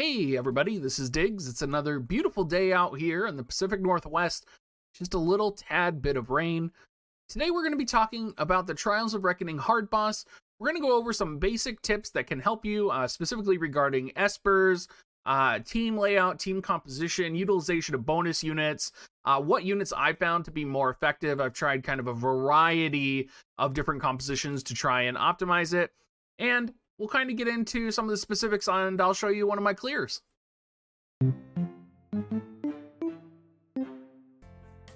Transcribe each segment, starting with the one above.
Hey everybody, this is Diggs. It's another beautiful day out here in the Pacific Northwest. Just a little tad bit of rain. Today we're going to be talking about the Trials of Reckoning hard boss. We're going to go over some basic tips that can help you, specifically regarding Espers, team layout, team composition, utilization of bonus units, what units I found to be more effective. I've tried kind of a variety of different compositions to try and optimize it. And we'll kind of get into some of the specifics, and I'll show you one of my clears.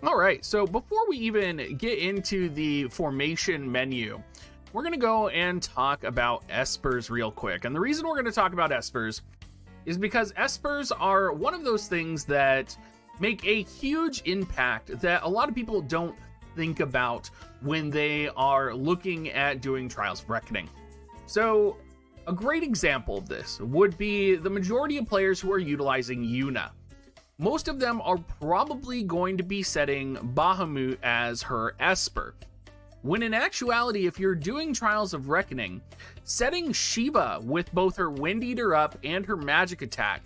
All right, so before we even get into the formation menu, we're going to go and talk about Espers real quick. And the reason we're going to talk about Espers is because Espers are one of those things that make a huge impact that a lot of people don't think about when they are looking at doing Trials of Reckoning. So a great example of this would be the majority of players who are utilizing Yuna. Most of them are probably going to be setting Bahamut as her Esper, when in actuality, if you're doing Trials of Reckoning, setting Shiva with both her Wind Eater up and her magic attack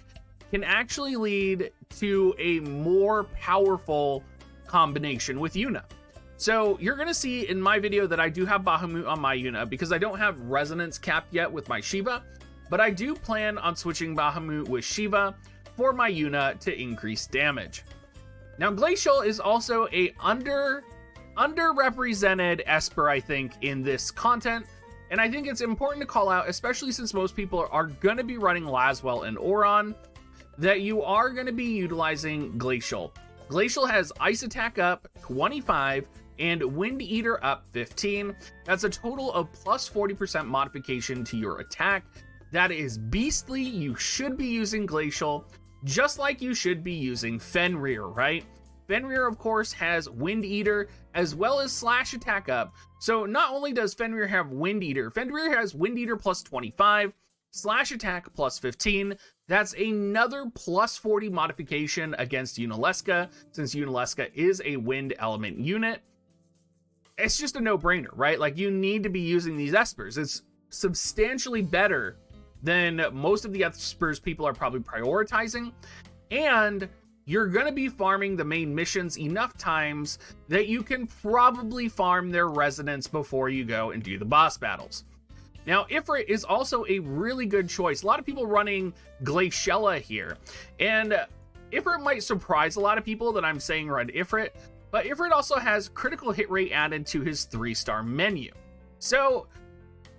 can actually lead to a more powerful combination with Yuna. So you're going to see in my video that I do have Bahamut on my Yuna because I don't have resonance capped yet with my Shiva, but I do plan on switching Bahamut with Shiva for my Yuna to increase damage. Now Glacial is also a underrepresented Esper, I think, in this content, and I think it's important to call out, especially since most people are going to be running Laswell and Oron, that you are going to be utilizing Glacial. Glacial has Ice Attack up 25 and Wind Eater up 15. That's a total of plus 40% modification to your attack. That is beastly. You should be using Glacial, just like you should be using Fenrir, right? Fenrir, of course, has Wind Eater as well as Slash Attack up. So not only does Fenrir have Wind Eater, Fenrir has Wind Eater plus 25, Slash Attack plus 15. That's another plus 40 modification against Yunalesca, since Yunalesca is a wind element unit. It's just a no-brainer, right? Like, you need to be using these Espers. It's substantially better than most of the Espers people are probably prioritizing, and you're going to be farming the main missions enough times that you can probably farm their resonance before you go and do the boss battles. Now, Ifrit is also a really good choice. A lot of people running Glaciella here, and Ifrit might surprise a lot of people that I'm saying run Ifrit, but Ifrit also has critical hit rate added to his 3-star menu. So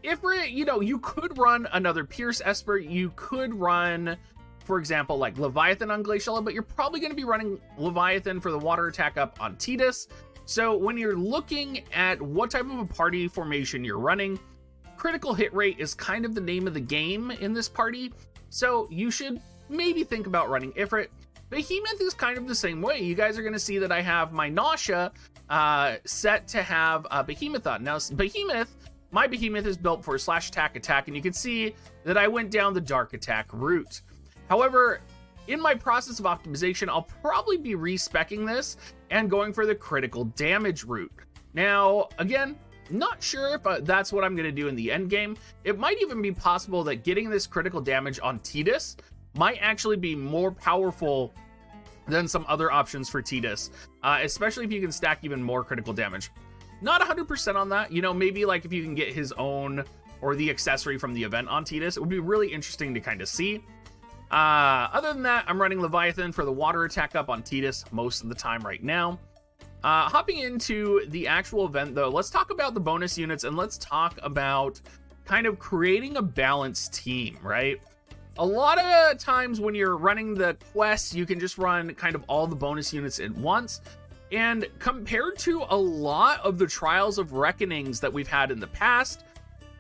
Ifrit, you could run another Pierce Esper, you could run, for example, like Leviathan on Glaciella, but you're probably going to be running Leviathan for the water attack up on Tidus. So when you're looking at what type of a party formation you're running, critical hit rate is kind of the name of the game in this party, so you should maybe think about running Ifrit. Behemoth is kind of the same way. You guys are going to see that I have my Nausea set to have Behemoth on. Now, my Behemoth is built for Slash Attack, and you can see that I went down the Dark Attack route. However, in my process of optimization, I'll probably be respecking this and going for the critical damage route. Now, again, not sure if that's what I'm going to do in the end game. It might even be possible that getting this critical damage on Tidus might actually be more powerful than some other options for Tidus, especially if you can stack even more critical damage. Not 100% on that. Maybe like if you can get his own or the accessory from the event on Tidus, it would be really interesting to kind of see. Other than that, I'm running Leviathan for the water attack up on Tidus most of the time right now. Hopping into the actual event, though, let's talk about the bonus units, and let's talk about kind of creating a balanced team, right? A lot of times when you're running the quests, you can just run kind of all the bonus units at once. And compared to a lot of the Trials of Reckonings that we've had in the past,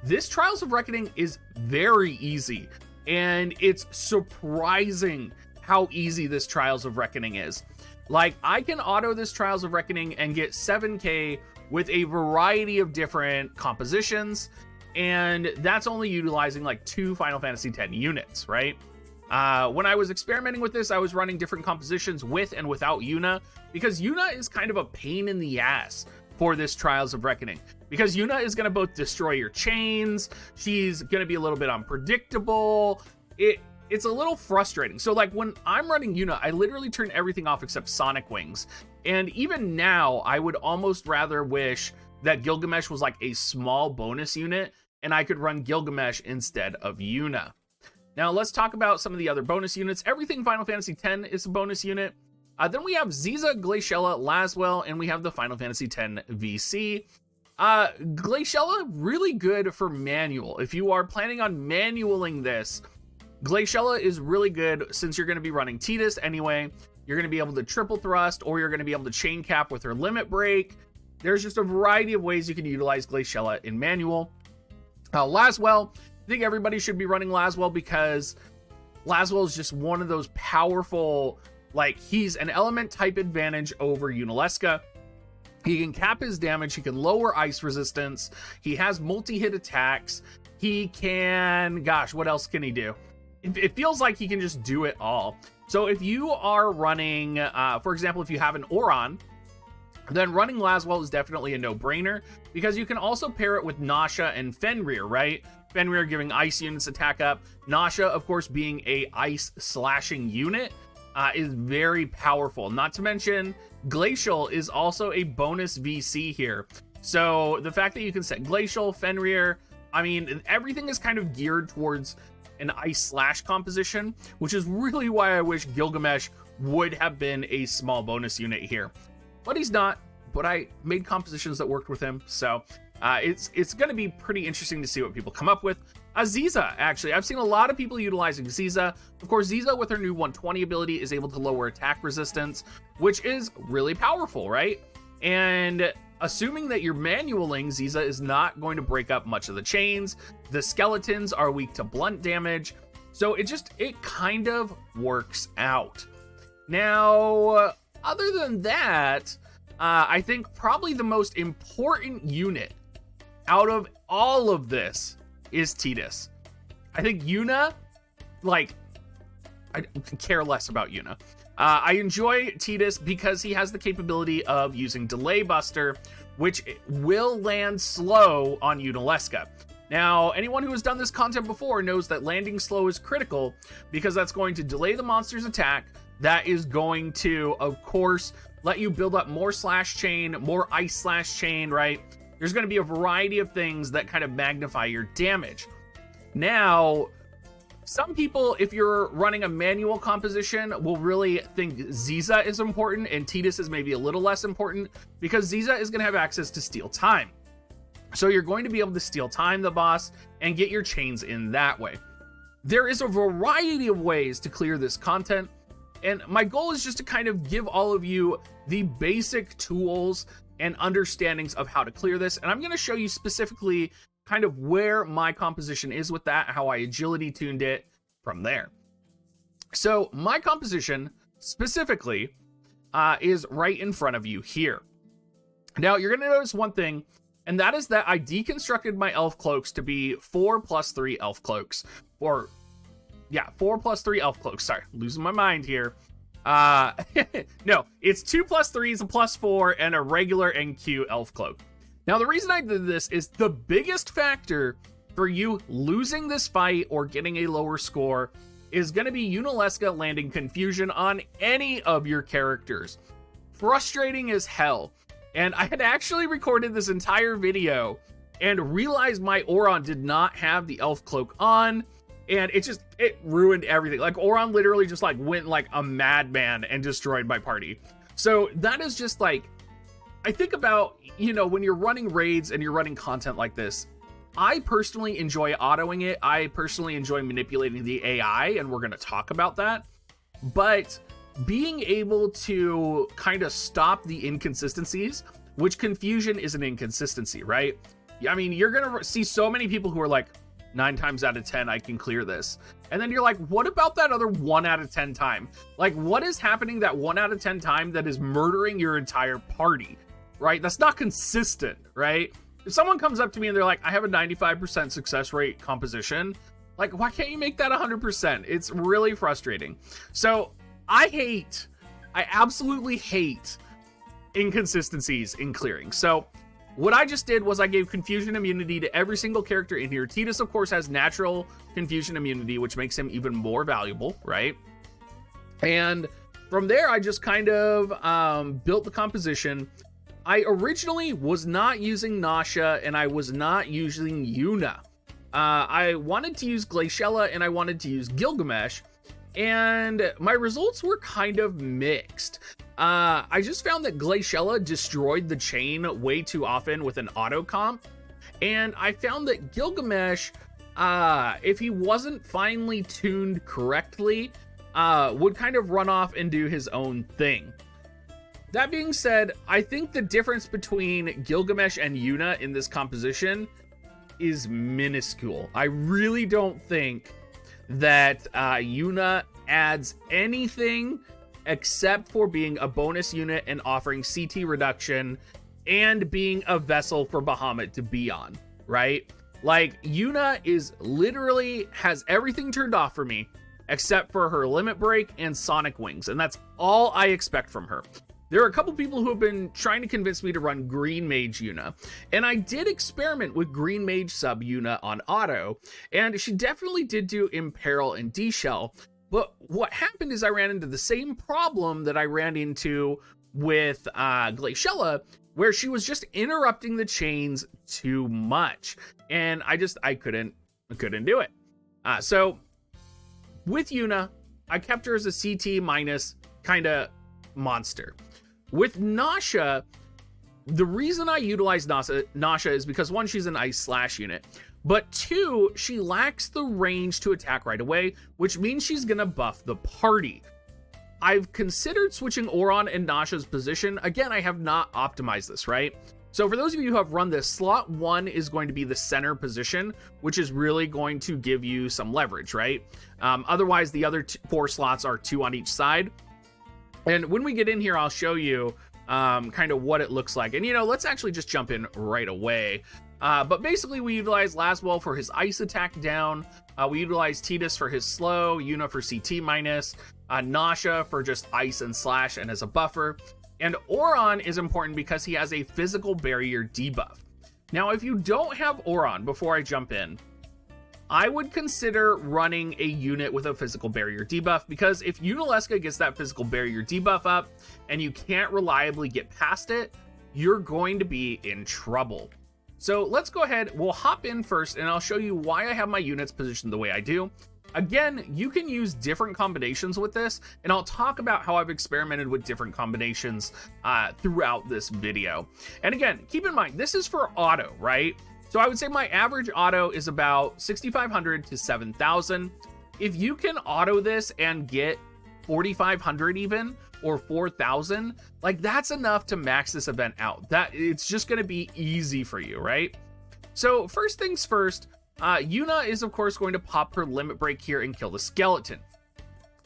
this Trials of Reckoning is very easy. And it's surprising how easy this Trials of Reckoning is. Like, I can auto this Trials of Reckoning and get 7k with a variety of different compositions, and that's only utilizing like 2 Final Fantasy X units, right? When I was experimenting with this, I was running different compositions with and without Yuna, because Yuna is kind of a pain in the ass for this Trials of Reckoning, because Yuna is going to both destroy your chains, she's going to be a little bit unpredictable. it's a little frustrating. So like when I'm running Yuna, I literally turn everything off except Sonic Wings. And even now, I would almost rather wish that Gilgamesh was like a small bonus unit and I could run Gilgamesh instead of Yuna. Now let's talk about some of the other bonus units. Everything Final Fantasy X is a bonus unit. Then we have Ziza, Glaciella, Laswell, and we have the Final Fantasy X VC. Glaciella, really good for manual. If you are planning on manualing this, Glaciella is really good since you're going to be running Tidus anyway. You're going to be able to triple thrust, or you're going to be able to chain cap with her limit break. There's just a variety of ways you can utilize Glaciella in manual. Laswell, I think everybody should be running Laswell because Laswell is just one of those powerful, like, he's an element type advantage over Unalesca. He can cap his damage, he can lower ice resistance, he has multi-hit attacks, he can, gosh, what else can he do? It feels like he can just do it all. So if you are running, for example, if you have an Oron, then running Laswell is definitely a no-brainer because you can also pair it with Nasha and Fenrir, right? Fenrir giving ice units attack up. Nasha, of course, being a ice slashing unit is very powerful. Not to mention, Glacial is also a bonus VC here. So the fact that you can set Glacial, Fenrir, I mean, everything is kind of geared towards an ice slash composition, which is really why I wish Gilgamesh would have been a small bonus unit here. But he's not, but I made compositions that worked with him, so it's going to be pretty interesting to see what people come up with. Ziza, actually, I've seen a lot of people utilizing Ziza. Of course, Ziza with her new 120 ability is able to lower attack resistance, which is really powerful, right? And assuming that you're manualing, Ziza is not going to break up much of the chains. The skeletons are weak to blunt damage, so it kind of works out. Now, other than that, I think probably the most important unit out of all of this is Tidus. I think Yuna, like, I care less about Yuna. I enjoy Tidus because he has the capability of using Delay Buster, which will land slow on Unalesca. Now, anyone who has done this content before knows that landing slow is critical because that's going to delay the monster's attack. That is going to, of course, let you build up more slash chain, more ice slash chain, right? There's going to be a variety of things that kind of magnify your damage. Now, some people, if you're running a manual composition, will really think Ziza is important and Tidus is maybe a little less important because Ziza is going to have access to steal time. So you're going to be able to steal time the boss and get your chains in that way. There is a variety of ways to clear this content, and my goal is just to kind of give all of you the basic tools and understandings of how to clear this. And I'm going to show you specifically kind of where my composition is with that, how I agility tuned it from there. So my composition specifically is right in front of you here. Now you're going to notice one thing, and that is that I deconstructed my elf cloaks to be 4+3 elf cloaks. Or, yeah, 4+3 elf cloaks. Sorry, losing my mind here. No, it's 2+3 is a +4 and a regular NQ elf cloak. Now, the reason I did this is the biggest factor for you losing this fight or getting a lower score is going to be Unalesca landing confusion on any of your characters. Frustrating as hell. And I had actually recorded this entire video and realized my Oron did not have the elf cloak on, and it ruined everything. Like, Oron literally just like went like a madman and destroyed my party. So that is just like, I think about, you know, when you're running raids and you're running content like this, I personally enjoy autoing it. I personally enjoy manipulating the AI, and we're going to talk about that. But being able to kind of stop the inconsistencies, which confusion is an inconsistency, right? I mean, you're going to see so many people who are like, 9 times out of 10, I can clear this. And then you're like, what about that other 1 out of 10 time? Like, what is happening that 1 out of 10 time that is murdering your entire party, right? That's not consistent, right? If someone comes up to me and they're like, I have a 95% success rate composition, like, why can't you make that 100%? It's really frustrating. So I absolutely hate inconsistencies in clearing. So What I just did was I gave confusion immunity to every single character in here. Tidus, of course, has natural confusion immunity, which makes him even more valuable, right? And from there, I just kind of built the composition. I originally was not using Nasha, and I was not using Yuna. I wanted to use Glaciella, and I wanted to use Gilgamesh, and my results were kind of mixed. I just found that Glaciella destroyed the chain way too often with an auto comp, and I found that Gilgamesh, if he wasn't finely tuned correctly, would kind of run off and do his own thing. That being said, I think the difference between Gilgamesh and Yuna in this composition is minuscule. I really don't think that Yuna adds anything except for being a bonus unit and offering CT reduction and being a vessel for Bahamut to be on, right? Like, Yuna is literally has everything turned off for me except for her limit break and sonic wings, and that's all I expect from her. There are a couple people who have been trying to convince me to run Green Mage Yuna, and I did experiment with Green Mage sub Yuna on auto, and she definitely did do Imperil and D-Shell, but what happened is I ran into the same problem that I ran into with Glaciella, where she was just interrupting the chains too much, and I couldn't do it. So with Yuna, I kept her as a CT minus kind of monster. With Nasha, the reason I utilize Nasha is because, one, she's an ice slash unit, but two, she lacks the range to attack right away, which means she's gonna buff the party. I've considered switching Oron and Nasha's position. Again, I have not optimized this, right? So for those of you who have run this, slot 1 is going to be the center position, which is really going to give you some leverage, right? Otherwise, the other 4 slots are 2 on each side. And when we get in here, I'll show you kind of what it looks like. And, let's actually just jump in right away. But basically, we utilize Laswell for his ice attack down. We utilize Tidus for his slow, Yuna for CT minus, Nasha for just ice and slash and as a buffer. And Oron is important because he has a physical barrier debuff. Now, if you don't have Oron, before I jump in, I would consider running a unit with a physical barrier debuff, because if Yunalesca gets that physical barrier debuff up and you can't reliably get past it, you're going to be in trouble. So let's go ahead, we'll hop in first, and I'll show you why I have my units positioned the way I do. Again, you can use different combinations with this, and I'll talk about how I've experimented with different combinations throughout this video. And again, keep in mind, this is for auto, right? So I would say my average auto is about 6,500 to 7,000. If you can auto this and get 4,500 even, or 4,000, like, that's enough to max this event out. That it's just gonna be easy for you, right? So first things first, Yuna is of course going to pop her limit break here and kill the skeleton.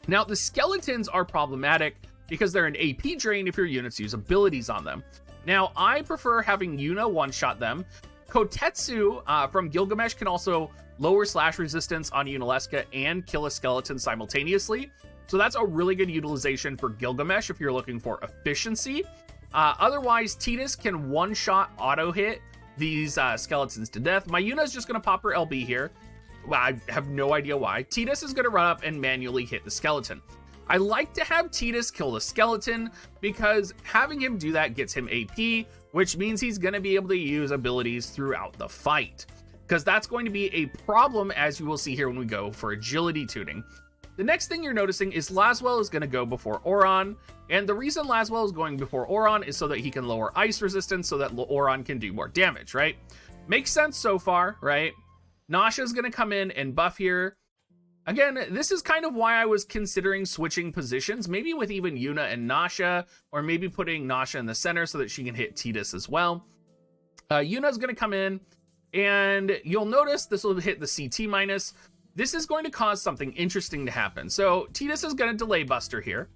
Now the skeletons are problematic because they're an AP drain if your units use abilities on them. Now I prefer having Yuna one-shot them. Kotetsu from Gilgamesh can also lower slash resistance on Yunalesca and kill a skeleton simultaneously. So that's a really good utilization for Gilgamesh if you're looking for efficiency. Otherwise, Tidus can one-shot auto-hit these skeletons to death. My Yuna is just going to pop her LB here. Well, I have no idea why. Tidus is going to run up and manually hit the skeleton. I like to have Tidus kill the skeleton because having him do that gets him AP, which means he's going to be able to use abilities throughout the fight, because that's going to be a problem, as you will see here when we go for agility tuning. The next thing you're noticing is Laswell is going to go before Oron, and the reason Laswell is going before Oron is so that he can lower ice resistance so that Oron can do more damage, right? Makes sense so far, right? Nasha is going to come in and buff here. Again, this is kind of why I was considering switching positions, maybe with even Yuna and Nasha, or maybe putting Nasha in the center so that she can hit Tidus as well. Yuna is going to come in, and you'll notice this will hit the CT minus. This is going to cause something interesting to happen. So Tidus is going to delay buster here.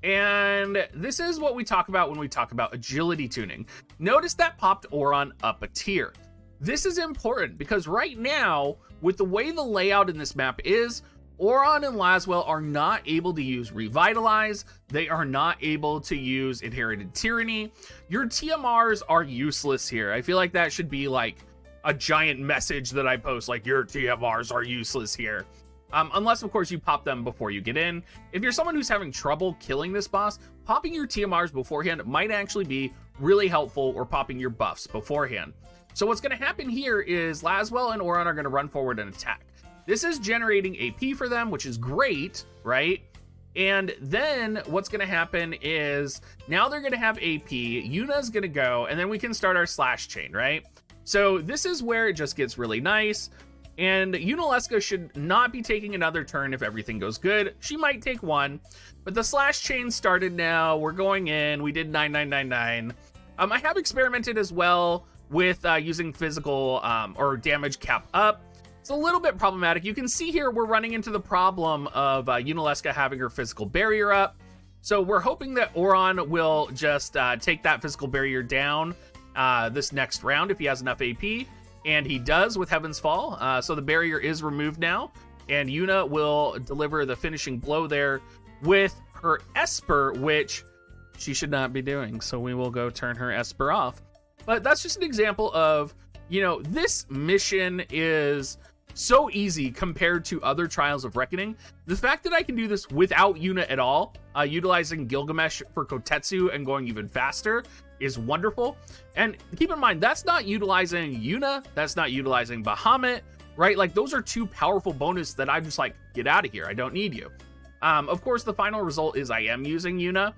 And this is what we talk about when we talk about agility tuning. Notice that popped Oron up a tier. This is important because right now, with the way the layout in this map is, Oron and Laswell are not able to use Revitalize. They are not able to use Inherited Tyranny. Your TMRs are useless here. I feel like that should be like a giant message that I post, like, your TMRs are useless here. Unless, of course, you pop them before you get in. If you're someone who's having trouble killing this boss, popping your TMRs beforehand might actually be really helpful, or popping your buffs beforehand. So what's going to happen here is Laswell and Oron are going to run forward and attack. This is generating AP for them, which is great, right? And then what's going to happen is now they're going to have AP, Yuna's going to go, and then we can start our slash chain, right? So this is where it just gets really nice. And Yunalesca should not be taking another turn if everything goes good. She might take one, but the slash chain started now. We're going in. We did 9999. I have experimented as well with using physical or damage cap up. It's a little bit problematic. You can see here we're running into the problem of Yunalesca having her physical barrier up. So we're hoping that Oron will just take that physical barrier down this next round if he has enough AP. And he does with Heaven's Fall. So the barrier is removed now. And Yuna will deliver the finishing blow there with her Esper, which she should not be doing. So we will go turn her Esper off. But that's just an example of, you know, this mission is so easy compared to other Trials of Reckoning. The fact that I can do this without Yuna at all, utilizing Gilgamesh for Kotetsu and going even faster, is wonderful. And keep in mind, that's not utilizing Yuna, that's not utilizing Bahamut, right? Like, those are two powerful bonus that I'm just like, get out of here, I don't need you. Of course, the final result is I am using Yuna,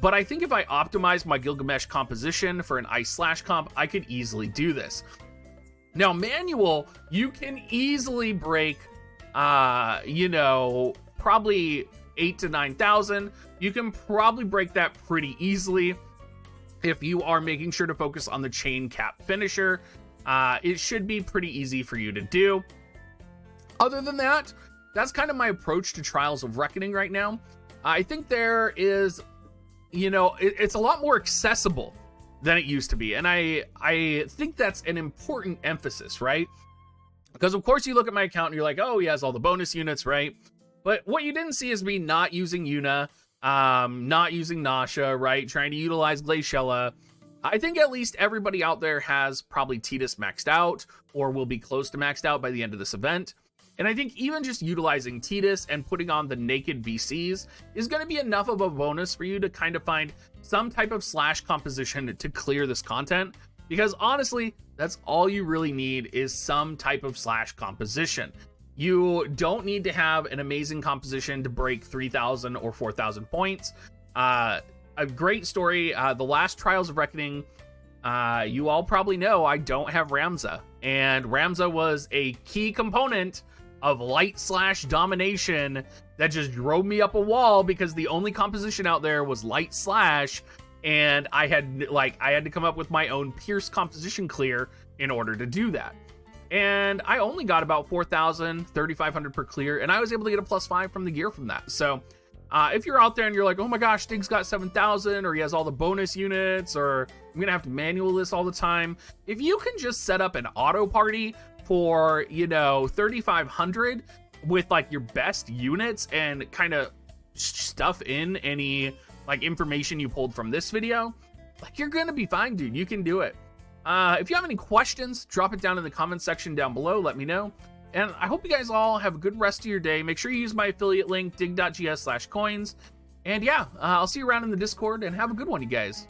but I think if I optimize my Gilgamesh composition for an Ice Slash comp, I could easily do this. Now, manual, you can easily break, you know, probably 8,000 to 9,000. You can probably break that pretty easily if you are making sure to focus on the chain cap finisher. It should be pretty easy for you to do. Other than that, that's kind of my approach to Trials of Reckoning right now. I think there is, you know, it's a lot more accessible than it used to be. And I think that's an important emphasis, right? Because of course you look at my account and you're like, oh, he has all the bonus units, right? But what you didn't see is me not using Yuna, not using Nasha, right? Trying to utilize Glaciella. I think at least everybody out there has probably Tidus maxed out, or will be close to maxed out by the end of this event. And I think even just utilizing Tidus and putting on the naked VCs is going to be enough of a bonus for you to kind of find some type of slash composition to clear this content. Because honestly, that's all you really need, is some type of slash composition. You don't need to have an amazing composition to break 3,000 or 4,000 points. A great story, the last Trials of Reckoning, you all probably know I don't have Ramza. And Ramza was a key component of light slash domination that just drove me up a wall, because the only composition out there was light slash, and I had to come up with my own Pierce composition clear in order to do that. And I only got about 4,000, 3,500 per clear, and I was able to get a +5 from the gear from that. So if you're out there and you're like, oh my gosh, Stig's got 7,000, or he has all the bonus units, or I'm gonna have to manual this all the time, if you can just set up an auto party for, you know, 3,500 with like your best units and kind of stuff in any like information you pulled from this video, like, you're gonna be fine, dude. You can do it. If you have any questions, drop it down in the comment section down below. Let me know. And I hope you guys all have a good rest of your day. Make sure you use my affiliate link, dig.gs/coins. And yeah, I'll see you around in the Discord, and have a good one, you guys.